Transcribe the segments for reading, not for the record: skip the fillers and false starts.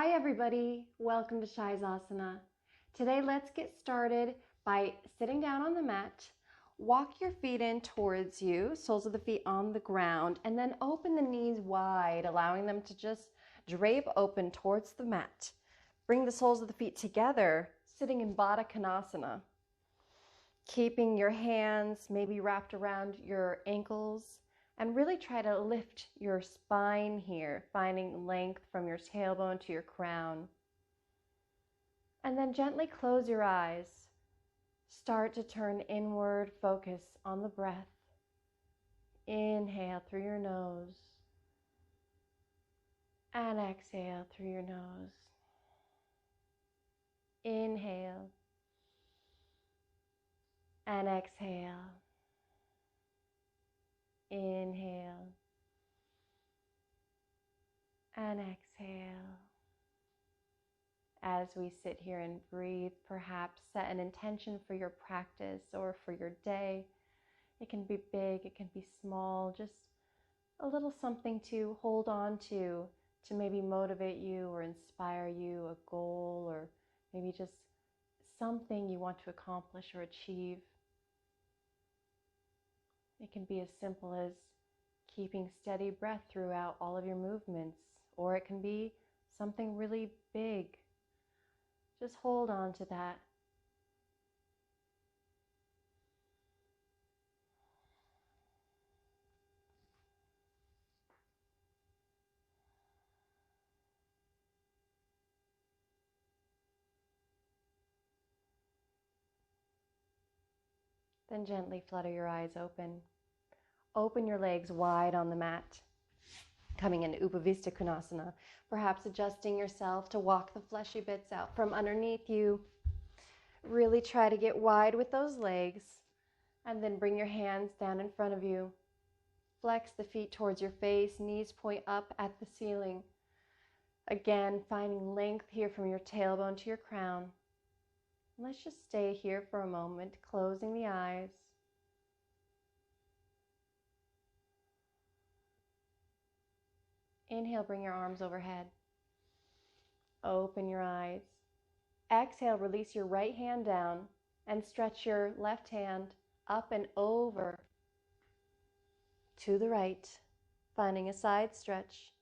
Hi everybody, welcome to Shizasana. Today let's get started by sitting down on the mat. Walk your feet in towards you, soles of the feet on the ground, and then open the knees wide, allowing them to just drape open towards the mat. Bring the soles of the feet together, sitting in Baddha Konasana. Keeping your hands maybe wrapped around your ankles, and really try to lift your spine here, finding length from your tailbone to your crown. And then gently close your eyes. Start to turn inward, focus on the breath. Inhale through your nose. And exhale through your nose. Inhale. And exhale. Inhale and exhale. As we sit here and breathe, perhaps set an intention for your practice or for your day. It can be big, it can be small, just a little something to hold on to maybe motivate you or inspire you, a goal, or maybe just something you want to accomplish or achieve. It can be as simple as keeping steady breath throughout all of your movements, or it can be something really big. Just hold on to that. Then gently flutter your eyes open. Open your legs wide on the mat, coming into Upavista Konasana, perhaps adjusting yourself to walk the fleshy bits out from underneath you. Really try to get wide with those legs, and then bring your hands down in front of you. Flex the feet towards your face, knees point up at the ceiling. Again, finding length here from your tailbone to your crown. Let's just stay here for a moment, closing the eyes. Inhale, bring your arms overhead. Open your eyes. Exhale, release your right hand down and stretch your left hand up and over to the right, finding a side stretch.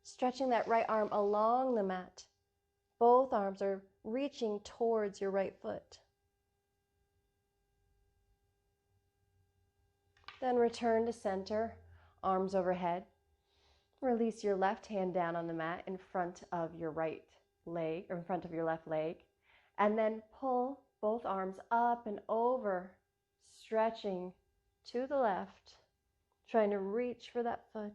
Stretching that right arm along the mat. Both arms are reaching towards your right foot. Then return to center, arms overhead. Release your left hand down on the mat in front of your right leg, or in front of your left leg. And then pull both arms up and over, stretching to the left, trying to reach for that foot.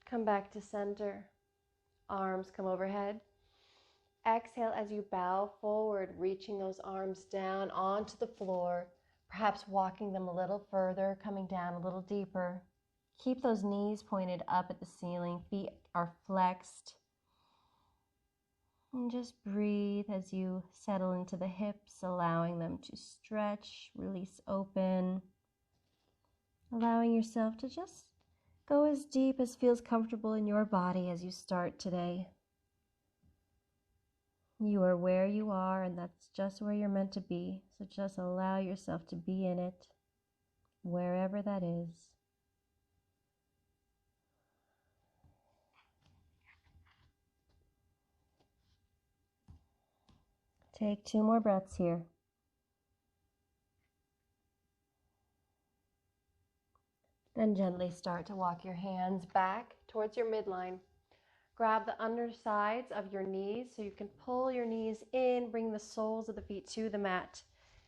Come back to center. Arms come overhead. Exhale as you bow forward, reaching those arms down onto the floor, perhaps walking them a little further, coming down a little deeper. Keep those knees pointed up at the ceiling. Feet are flexed. And just breathe as you settle into the hips, allowing them to stretch, release open. Allowing yourself to just go as deep as feels comfortable in your body as you start today. You are where you are, and that's just where you're meant to be. So just allow yourself to be in it, wherever that is. Take 2 more breaths here. Then gently start to walk your hands back towards your midline. Grab the undersides of your knees so you can pull your knees in, bring the soles of the feet to the mat.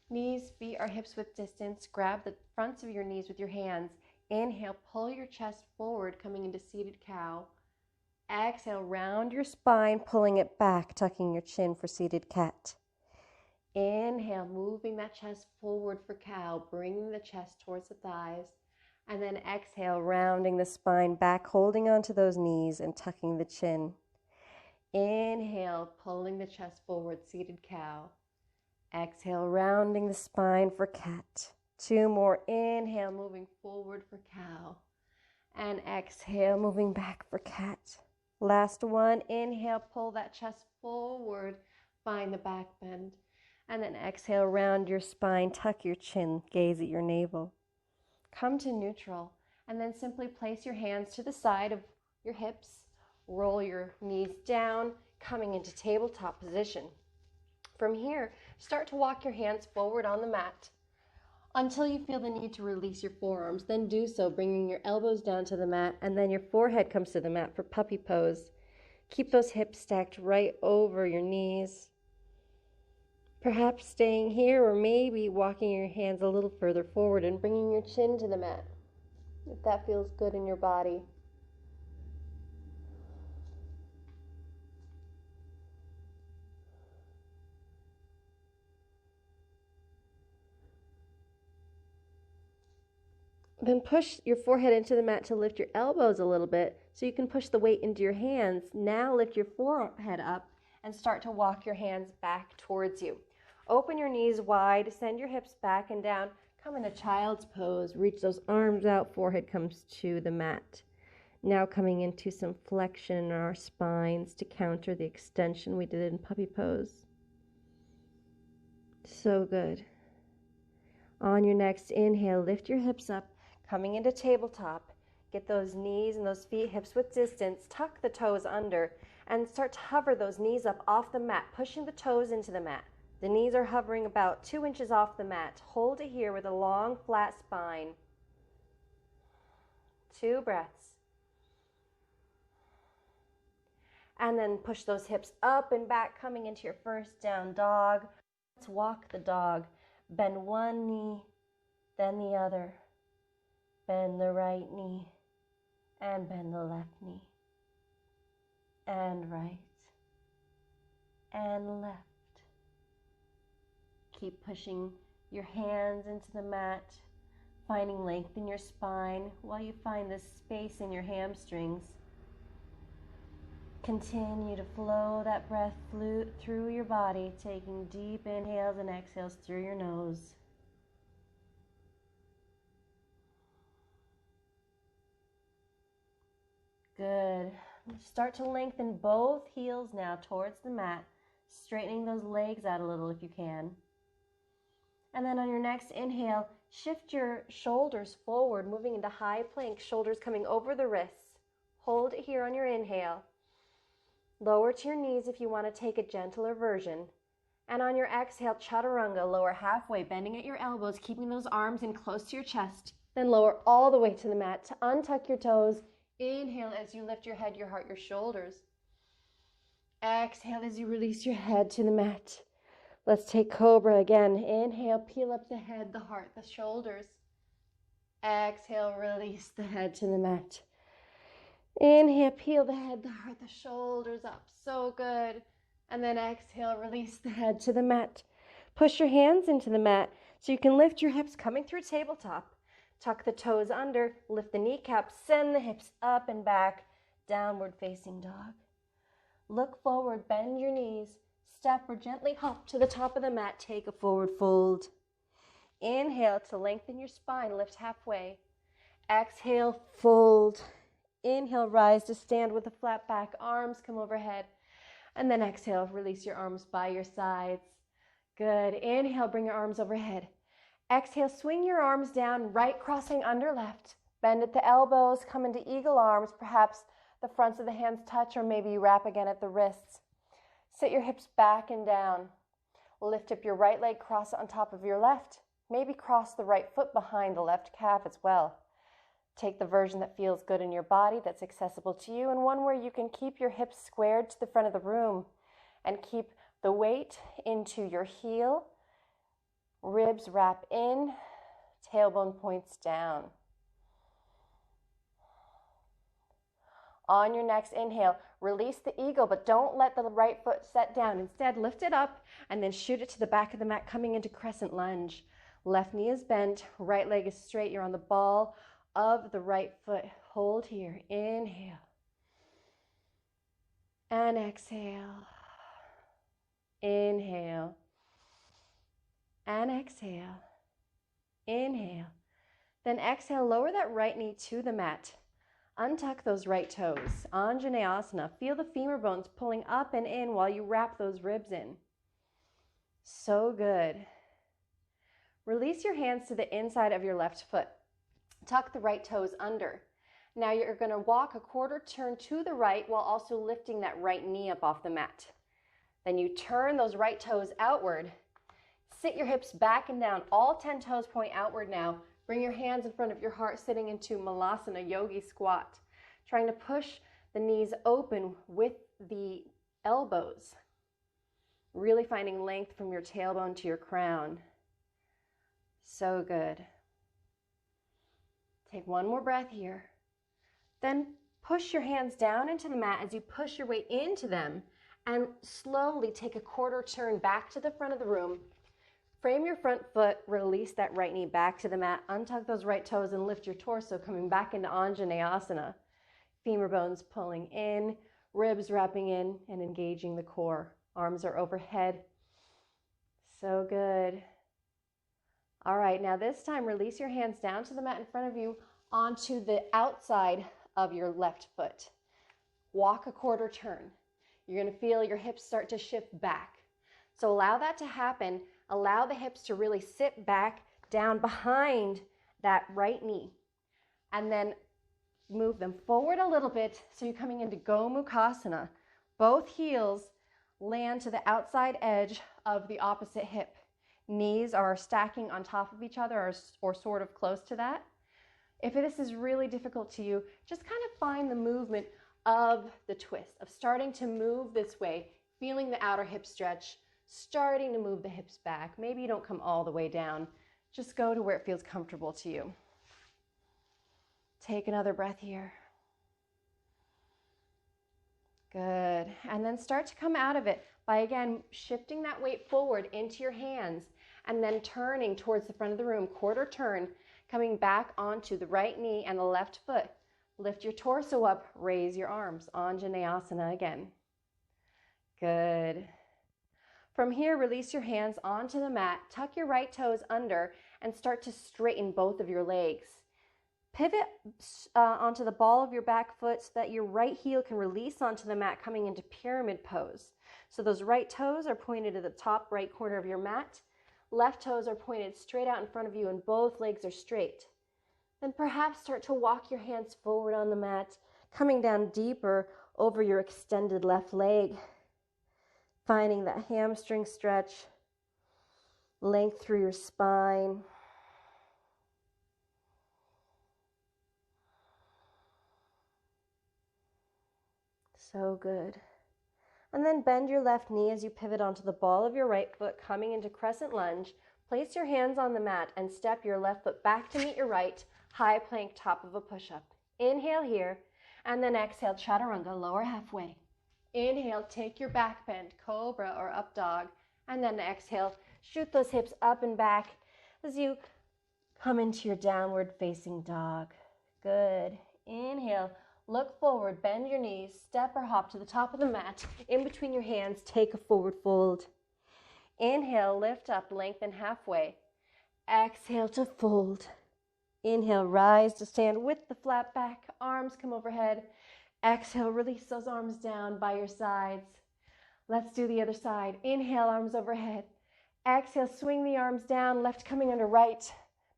Knees, feet are hips width distance. Grab the fronts of your knees with your hands. Inhale, pull your chest forward, coming into seated cow. Exhale, round your spine, pulling it back, tucking your chin for seated cat. Inhale, moving that chest forward for cow, bringing the chest towards the thighs. And then exhale, rounding the spine back, holding onto those knees and tucking the chin. Inhale, pulling the chest forward, seated cow. Exhale, rounding the spine for cat. 2 more. Inhale, moving forward for cow. And exhale, moving back for cat. Last one. Inhale, pull that chest forward. Find the back bend. And then exhale, round your spine, tuck your chin, gaze at your navel. Come to neutral, and then simply place your hands to the side of your hips. Roll your knees down, coming into tabletop position. From here, start to walk your hands forward on the mat until you feel the need to release your forearms. Then do so, bringing your elbows down to the mat, and then your forehead comes to the mat for puppy pose. Keep those hips stacked right over your knees. Perhaps staying here, or maybe walking your hands a little further forward and bringing your chin to the mat, if that feels good in your body. Then push your forehead into the mat to lift your elbows a little bit so you can push the weight into your hands. Now lift your forehead up and start to walk your hands back towards you. Open your knees wide, send your hips back and down. Come into child's pose. Reach those arms out, forehead comes to the mat. Now coming into some flexion in our spines to counter the extension we did in puppy pose. So good. On your next inhale, lift your hips up, coming into tabletop. Get those knees and those feet hips width distance. Tuck the toes under and start to hover those knees up off the mat, pushing the toes into the mat. The knees are hovering about 2 inches off the mat. Hold it here with a long, flat spine. 2 breaths. And then push those hips up and back, coming into your first down dog. Let's walk the dog. Bend one knee, then the other. Bend the right knee, and bend the left knee. And right, and left. Keep pushing your hands into the mat, finding length in your spine while you find this space in your hamstrings. Continue to flow that breath through your body, taking deep inhales and exhales through your nose. Good. Start to lengthen both heels now towards the mat, straightening those legs out a little if you can. And then on your next inhale, shift your shoulders forward, moving into high plank, shoulders coming over the wrists. Hold it here on your inhale. Lower to your knees if you want to take a gentler version. And on your exhale, chaturanga, lower halfway, bending at your elbows, keeping those arms in close to your chest. Then lower all the way to the mat to untuck your toes. Inhale as you lift your head, your heart, your shoulders. Exhale as you release your head to the mat. Let's take Cobra again. Inhale, peel up the head, the heart, the shoulders. Exhale, release the head to the mat. Inhale, peel the head, the heart, the shoulders up. So good. And then exhale, release the head to the mat. Push your hands into the mat so you can lift your hips coming through tabletop. Tuck the toes under, lift the kneecaps, send the hips up and back, downward facing dog. Look forward, bend your knees, step or gently hop to the top of the mat, take a forward fold. Inhale to lengthen your spine, lift halfway. Exhale, fold. Inhale, rise to stand with a flat back, arms come overhead. And then exhale, release your arms by your sides. Good. Inhale, bring your arms overhead. Exhale, swing your arms down, right crossing under left. Bend at the elbows, come into eagle arms. Perhaps the fronts of the hands touch, or maybe you wrap again at the wrists. Sit your hips back and down. Lift up your right leg, cross on top of your left. Maybe cross the right foot behind the left calf as well. Take the version that feels good in your body, that's accessible to you, and one where you can keep your hips squared to the front of the room and keep the weight into your heel. Ribs wrap in, tailbone points down. On your next inhale, release the ego, but don't let the right foot set down. Instead, lift it up and then shoot it to the back of the mat, coming into crescent lunge. Left knee is bent, right leg is straight. You're on the ball of the right foot. Hold here. Inhale. And exhale. Inhale. and exhale. Inhale. Then exhale, lower that right knee to the mat. Untuck those right toes. Anjaneyasana. Feel the femur bones pulling up and in while you wrap those ribs in. So good. Release your hands to the inside of your left foot. Tuck the right toes under. Now you're going to walk a quarter turn to the right while also lifting that right knee up off the mat. Then you turn those right toes outward. Sit your hips back and down. All 10 toes point outward now. Bring your hands in front of your heart, sitting into Malasana, yogi squat. Trying to push the knees open with the elbows. Really finding length from your tailbone to your crown. So good. Take one more breath here. Then push your hands down into the mat as you push your way into them, and slowly take a quarter turn back to the front of the room. Frame your front foot, release that right knee back to the mat, untuck those right toes and lift your torso, coming back into Anjaneyasana. Femur bones pulling in, ribs wrapping in and engaging the core. Arms are overhead. So good. All right, now this time release your hands down to the mat in front of you onto the outside of your left foot. Walk a quarter turn. You're going to feel your hips start to shift back. So allow that to happen. Allow the hips to really sit back down behind that right knee. And then move them forward a little bit so you're coming into Gomukhasana. Both heels land to the outside edge of the opposite hip. Knees are stacking on top of each other or sort of close to that. If this is really difficult to you, just kind of find the movement of the twist, of starting to move this way, feeling the outer hip stretch, starting to move the hips back. Maybe you don't come all the way down. Just go to where it feels comfortable to you. Take another breath here. Good. And then start to come out of it by, again, shifting that weight forward into your hands and then turning towards the front of the room, quarter turn, coming back onto the right knee and the left foot. Lift your torso up, raise your arms. Anjaneyasana again. Good. From here, release your hands onto the mat, tuck your right toes under, and start to straighten both of your legs. Pivot onto the ball of your back foot so that your right heel can release onto the mat, coming into pyramid pose. So those right toes are pointed to the top right corner of your mat. Left toes are pointed straight out in front of you, and both legs are straight. Then perhaps start to walk your hands forward on the mat, coming down deeper over your extended left leg. Finding that hamstring stretch, length through your spine. So good. And then bend your left knee as you pivot onto the ball of your right foot, coming into crescent lunge. Place your hands on the mat and step your left foot back to meet your right, high plank, top of a push-up. Inhale here, and then exhale, chaturanga, lower halfway. Inhale, take your back bend, cobra or up dog, and then exhale, shoot those hips up and back as you come into your downward facing dog. Good. Inhale, look forward, bend your knees, step or hop to the top of the mat. In between your hands, take a forward fold. Inhale, lift up, lengthen halfway. Exhale to fold. Inhale, rise to stand with the flat back, arms come overhead. Exhale, release those arms down by your sides. Let's do the other side. Inhale, arms overhead. Exhale, swing the arms down, left coming under right.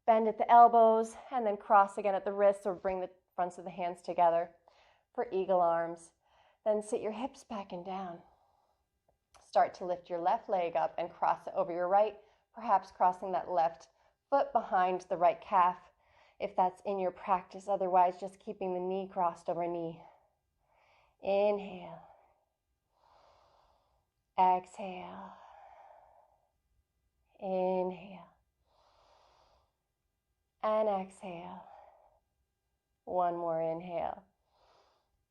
Bend at the elbows, and then cross again at the wrists, or bring the fronts of the hands together for eagle arms. Then sit your hips back and down. Start to lift your left leg up and cross it over your right, perhaps crossing that left foot behind the right calf, if that's in your practice. Otherwise, just keeping the knee crossed over knee. Inhale. Exhale. Inhale. And exhale. One more inhale.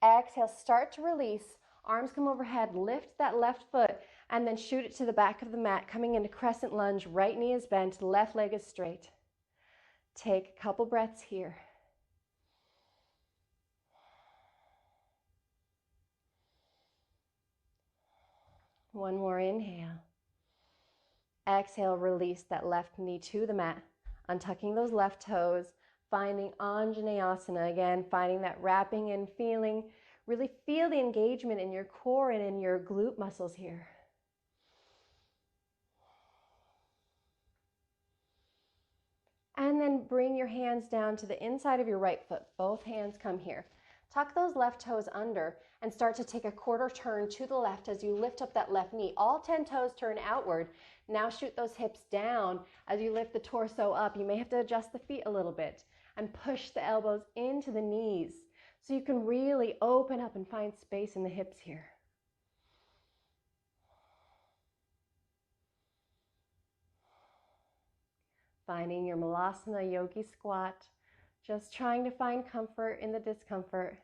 Exhale, start to release. Arms come overhead, lift that left foot, and then shoot it to the back of the mat, coming into crescent lunge. Right knee is bent, left leg is straight. Take a couple breaths here. One more inhale. Exhale, release that left knee to the mat, untucking those left toes, finding Anjaneyasana again, finding that wrapping in feeling. Really feel the engagement in your core and in your glute muscles here. And then bring your hands down to the inside of your right foot. Both hands come here. Tuck those left toes under and start to take a quarter turn to the left as you lift up that left knee. All 10 toes turn outward. Now shoot those hips down as you lift the torso up. You may have to adjust the feet a little bit and push the elbows into the knees so you can really open up and find space in the hips here. Finding your Malasana Yogi squat, just trying to find comfort in the discomfort.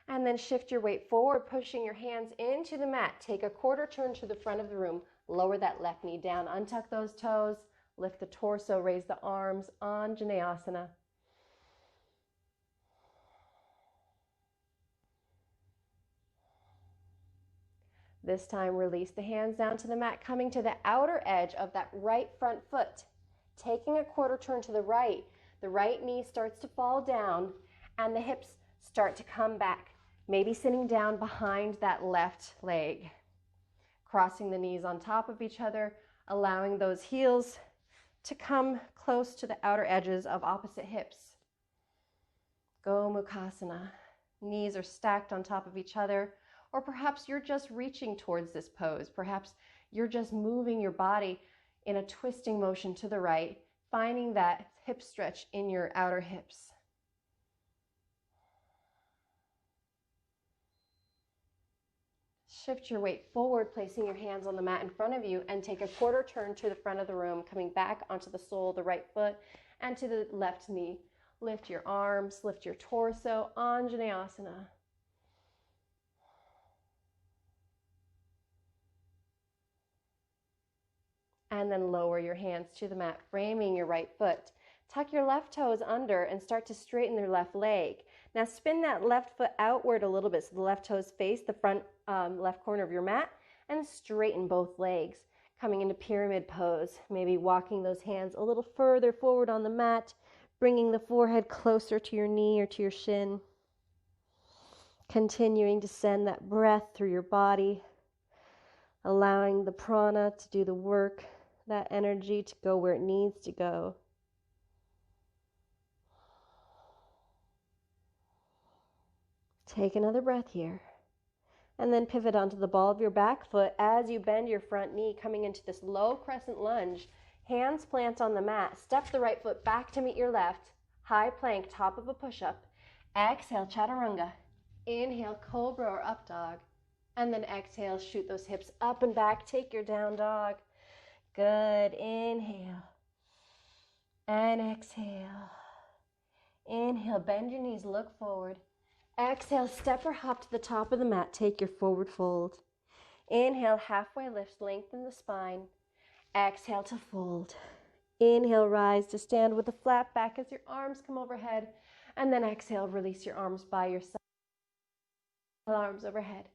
And then shift your weight forward, pushing your hands into the mat. Take a quarter turn to the front of the room. Lower that left knee down, untuck those toes, lift the torso, raise the arms, Anjaneyasana. This time, release the hands down to the mat, coming to the outer edge of that right front foot. Taking a quarter turn to the right knee starts to fall down and the hips start to come back. Maybe sitting down behind that left leg. Crossing the knees on top of each other, allowing those heels to come close to the outer edges of opposite hips. Gomukhasana. Knees are stacked on top of each other. Or perhaps you're just reaching towards this pose. Perhaps you're just moving your body in a twisting motion to the right, finding that hip stretch in your outer hips. Shift your weight forward, placing your hands on the mat in front of you, and take a quarter turn to the front of the room, coming back onto the sole of the right foot and to the left knee. Lift your arms, lift your torso, Anjaneyasana. And then lower your hands to the mat, framing your right foot. Tuck your left toes under and start to straighten your left leg. Now spin that left foot outward a little bit so the left toes face the front left corner of your mat, and straighten both legs, coming into pyramid pose. Maybe walking those hands a little further forward on the mat, bringing the forehead closer to your knee or to your shin. Continuing to send that breath through your body, allowing the prana to do the work, that energy to go where it needs to go. Take another breath here. And then pivot onto the ball of your back foot as you bend your front knee, coming into this low crescent lunge. Hands plant on the mat. Step the right foot back to meet your left. High plank, top of a push-up. Exhale, chaturanga. Inhale, cobra or up dog. And then exhale, shoot those hips up and back. Take your down dog. Good. Inhale. And exhale. Inhale, bend your knees, look forward. Exhale, step or hop to the top of the mat. Take your forward fold. Inhale, halfway lift, lengthen the spine. Exhale to fold. Inhale, rise to stand with a flat back as your arms come overhead. And then exhale, release your arms by your side. Arms overhead.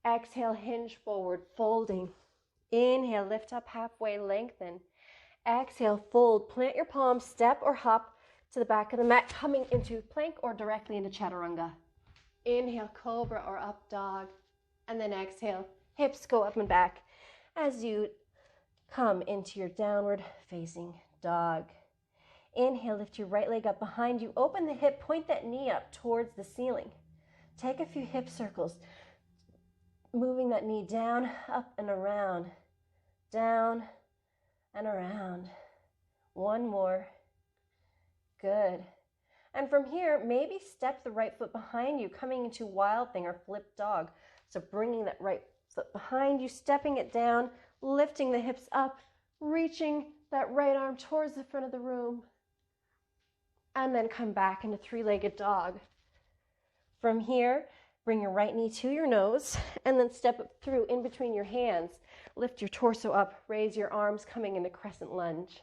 Exhale, hinge forward, folding. Inhale, lift up halfway, lengthen. Exhale, fold. Plant your palms, step or hop to the back of the mat, coming into plank or directly into chaturanga. Inhale, cobra or up dog. And then exhale, hips go up and back as you come into your downward facing dog. Inhale, lift your right leg up behind you. Open the hip, point that knee up towards the ceiling. Take a few hip circles, moving that knee down, up and around, down and around. One more. Good. And from here, maybe step the right foot behind you, coming into wild thing or flip dog. So bringing that right foot behind you, stepping it down, lifting the hips up, reaching that right arm towards the front of the room. And then come back into three-legged dog. From here, bring your right knee to your nose and then step up through in between your hands. Lift your torso up, raise your arms, coming into crescent lunge.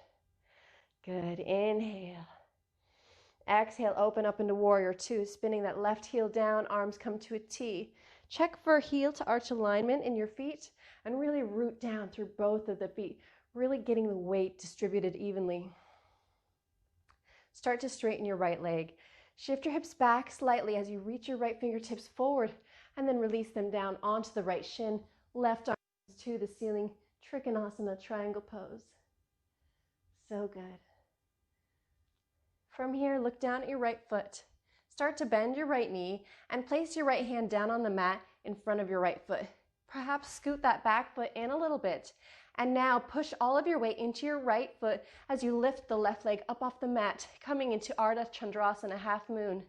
Good. Inhale. Exhale, open up into warrior two, spinning that left heel down, arms come to a T. Check for heel to arch alignment in your feet and really root down through both of the feet, really getting the weight distributed evenly. Start to straighten your right leg. Shift your hips back slightly as you reach your right fingertips forward and then release them down onto the right shin, left arm to the ceiling, Trikonasana, triangle pose. So good. From here, look down at your right foot. Start to bend your right knee and place your right hand down on the mat in front of your right foot. Perhaps scoot that back foot in a little bit. And now push all of your weight into your right foot as you lift the left leg up off the mat, coming into Ardha Chandrasana, half moon.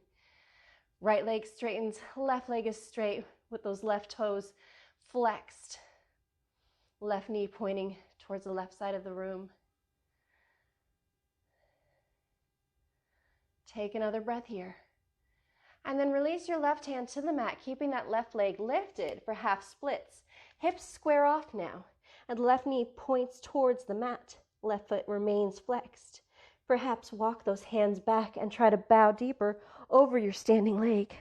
Right leg straightens, left leg is straight with those left toes flexed. Left knee pointing towards the left side of the room. Take another breath here. And then release your left hand to the mat, keeping that left leg lifted for half splits. Hips square off now, and left knee points towards the mat. Left foot remains flexed. Perhaps walk those hands back and try to bow deeper over your standing leg.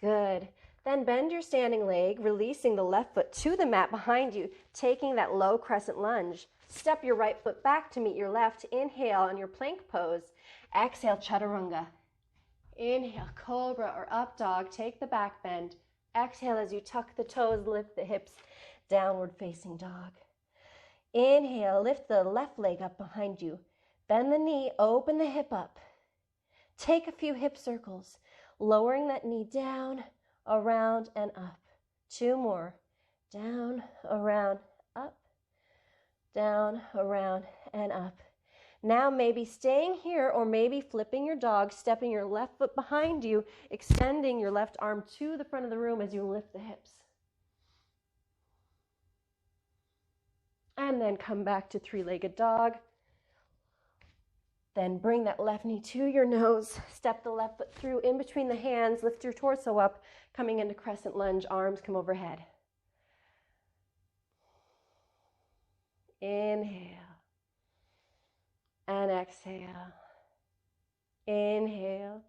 Good. Then bend your standing leg, releasing the left foot to the mat behind you, taking that low crescent lunge. Step your right foot back to meet your left. Inhale on your plank pose. Exhale, chaturanga. Inhale, cobra or up dog. Take the back bend. Exhale as you tuck the toes, lift the hips, downward facing dog. Inhale, lift the left leg up behind you. Bend the knee, open the hip up. Take a few hip circles, lowering that knee down, around, and up. Two more. Down, around, up. Down, around, and up. Now maybe staying here or maybe flipping your dog, stepping your left foot behind you, extending your left arm to the front of the room as you lift the hips. And then come back to three-legged dog. Then bring that left knee to your nose. Step the left foot through in between the hands. Lift your torso up, coming into crescent lunge. Arms come overhead. Inhale. And exhale. Inhale.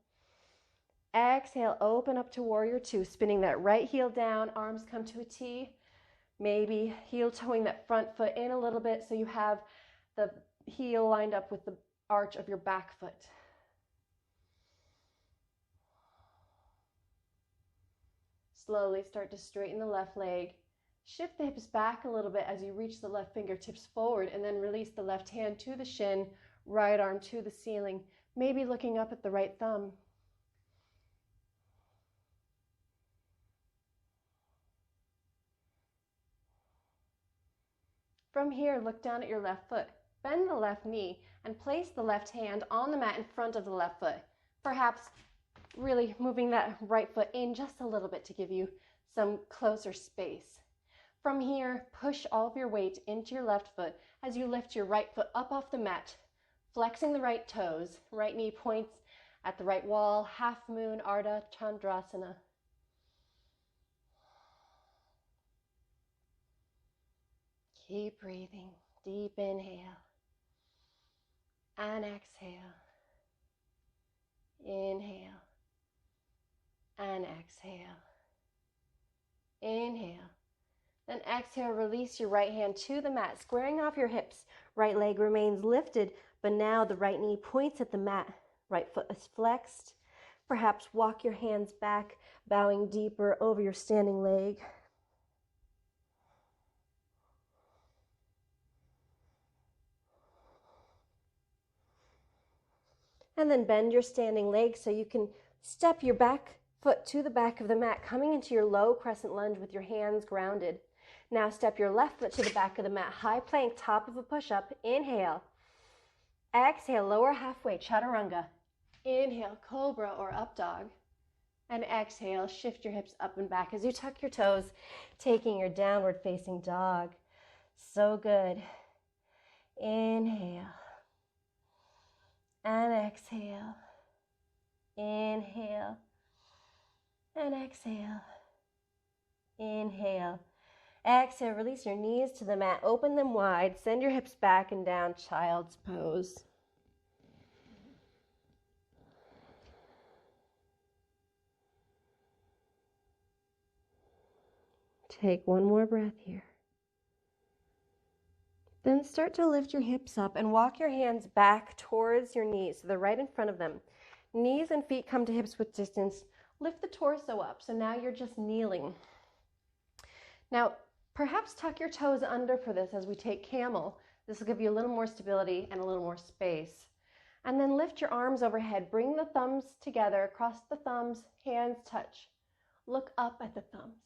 Exhale, open up to warrior two, spinning that right heel down, arms come to a T. Maybe heel toeing that front foot in a little bit so you have the heel lined up with the arch of your back foot. Slowly start to straighten the left leg. Shift the hips back a little bit as you reach the left fingertips forward and then release the left hand to the shin, right arm to the ceiling, maybe looking up at the right thumb. From here, look down at your left foot. Bend the left knee and place the left hand on the mat in front of the left foot. Perhaps really moving that right foot in just a little bit to give you some closer space. From here, push all of your weight into your left foot as you lift your right foot up off the mat, flexing the right toes. Right knee points at the right wall, half moon, Ardha Chandrasana. Keep breathing. Deep inhale and exhale. Inhale and exhale. Inhale. Then exhale, release your right hand to the mat, squaring off your hips. Right leg remains lifted, but now the right knee points at the mat. Right foot is flexed. Perhaps walk your hands back, bowing deeper over your standing leg. And then bend your standing leg so you can step your back foot to the back of the mat, coming into your low crescent lunge with your hands grounded. Now step your left foot to the back of the mat, high plank, top of a push-up. Inhale. Exhale, lower halfway, chaturanga. Inhale, cobra or up dog. And exhale, shift your hips up and back as you tuck your toes, taking your downward facing dog. So good. Inhale. And exhale. Inhale. And exhale. Inhale. Exhale, release your knees to the mat. Open them wide. Send your hips back and down, child's pose. Take one more breath here. Then start to lift your hips up and walk your hands back towards your knees, so they're right in front of them. Knees and feet come to hips width distance. Lift the torso up, so now you're just kneeling. Now, perhaps tuck your toes under for this as we take camel. This will give you a little more stability and a little more space. And then lift your arms overhead. Bring the thumbs together, cross the thumbs, hands touch. Look up at the thumbs.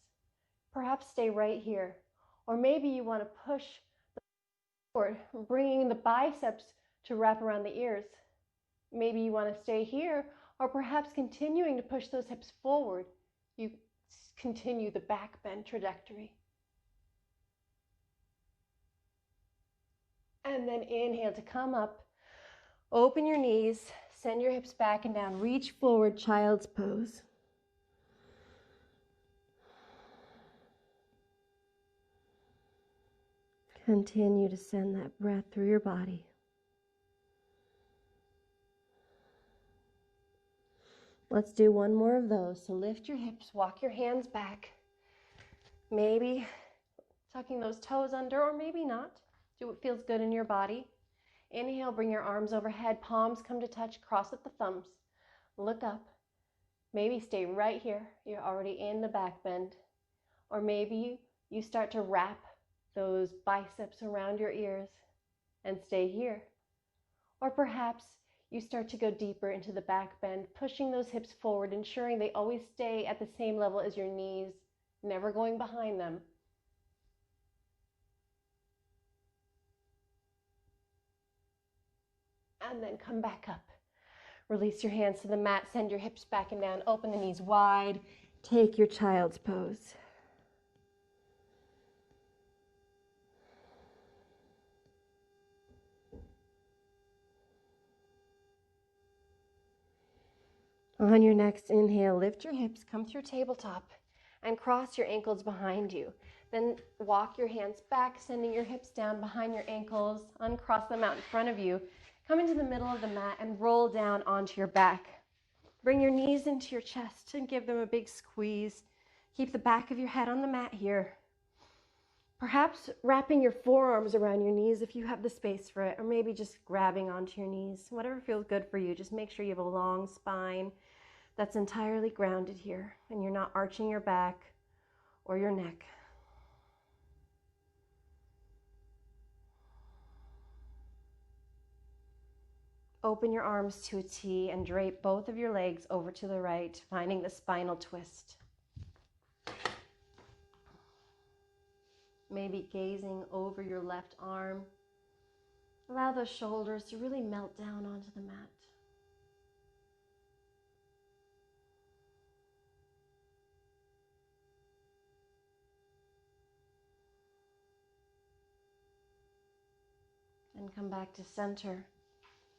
Perhaps stay right here. Or maybe you want to push forward, bringing the biceps to wrap around the ears. Maybe you want to stay here, or perhaps continuing to push those hips forward. You continue the back bend trajectory. And then inhale to come up. Open your knees, send your hips back and down. Reach forward, child's pose. Continue to send that breath through your body. Let's do one more of those. So lift your hips, walk your hands back. Maybe tucking those toes under, or maybe not. Do what feels good in your body. Inhale, bring your arms overhead, palms come to touch, cross at the thumbs. Look up. Maybe stay right here. You're already in the back bend. Or maybe you start to wrap those biceps around your ears and stay here. Or perhaps you start to go deeper into the back bend, pushing those hips forward, ensuring they always stay at the same level as your knees, never going behind them. And then come back up. Release your hands to the mat, send your hips back and down, open the knees wide, take your child's pose. On your next inhale, lift your hips, come through tabletop, and cross your ankles behind you. Then walk your hands back, sending your hips down behind your ankles, uncross them out in front of you. Come into the middle of the mat and roll down onto your back. Bring your knees into your chest and give them a big squeeze. Keep the back of your head on the mat here. Perhaps wrapping your forearms around your knees if you have the space for it, or maybe just grabbing onto your knees. Whatever feels good for you. Just make sure you have a long spine that's entirely grounded here and you're not arching your back or your neck. Open your arms to a T and drape both of your legs over to the right, finding the spinal twist. Maybe gazing over your left arm. Allow those shoulders to really melt down onto the mat. And come back to center.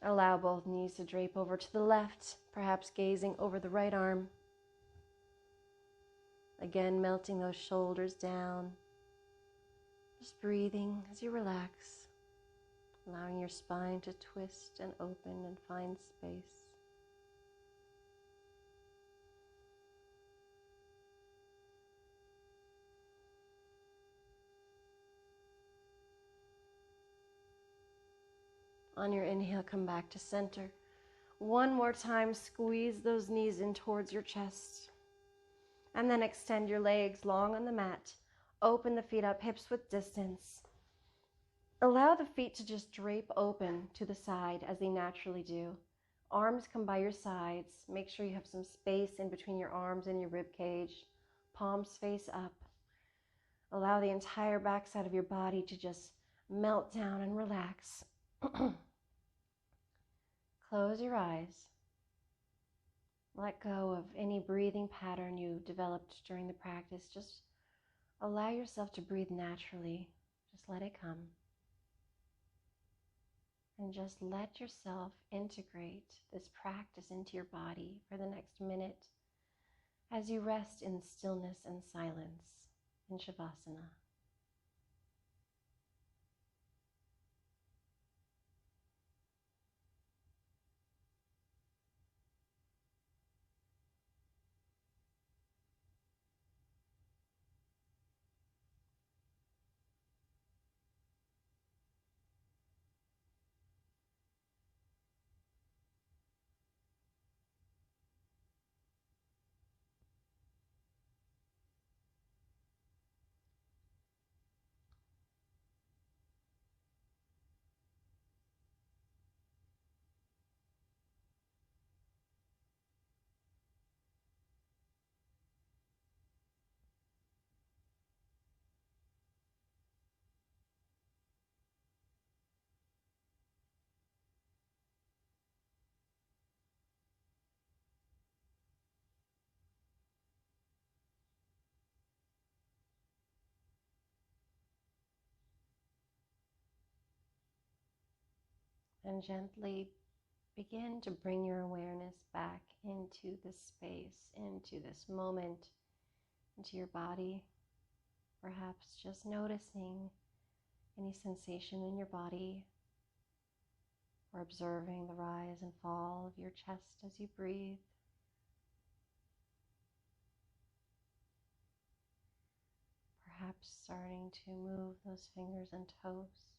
Allow both knees to drape over to the left, perhaps gazing over the right arm. Again, melting those shoulders down. Just breathing as you relax, allowing your spine to twist and open and find space. On your inhale, come back to center. One more time, squeeze those knees in towards your chest. And then extend your legs long on the mat. Open the feet up, hips width distance. Allow the feet to just drape open to the side as they naturally do. Arms come by your sides. Make sure you have some space in between your arms and your rib cage. Palms face up. Allow the entire backside of your body to just melt down and relax. Close your eyes. Let go of any breathing pattern you developed during the practice. Just allow yourself to breathe naturally. Just let it come. And just let yourself integrate this practice into your body for the next minute as you rest in stillness and silence in Shavasana. and gently begin to bring your awareness back into this space, into this moment, into your body. Perhaps just noticing any sensation in your body, or observing the rise and fall of your chest as you breathe. Perhaps starting to move those fingers and toes.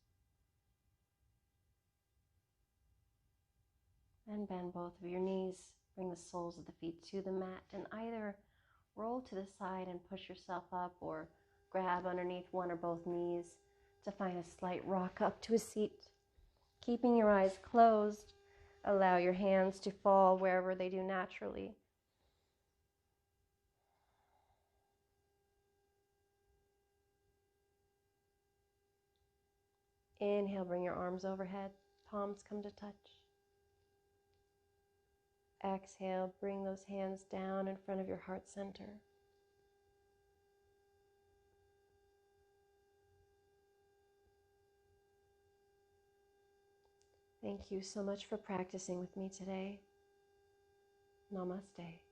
And bend both of your knees. Bring the soles of the feet to the mat and either roll to the side and push yourself up, or grab underneath one or both knees to find a slight rock up to a seat. Keeping your eyes closed, allow your hands to fall wherever they do naturally. Inhale, bring your arms overhead, palms come to touch. Exhale, bring those hands down in front of your heart center. Thank you so much for practicing with me today. Namaste.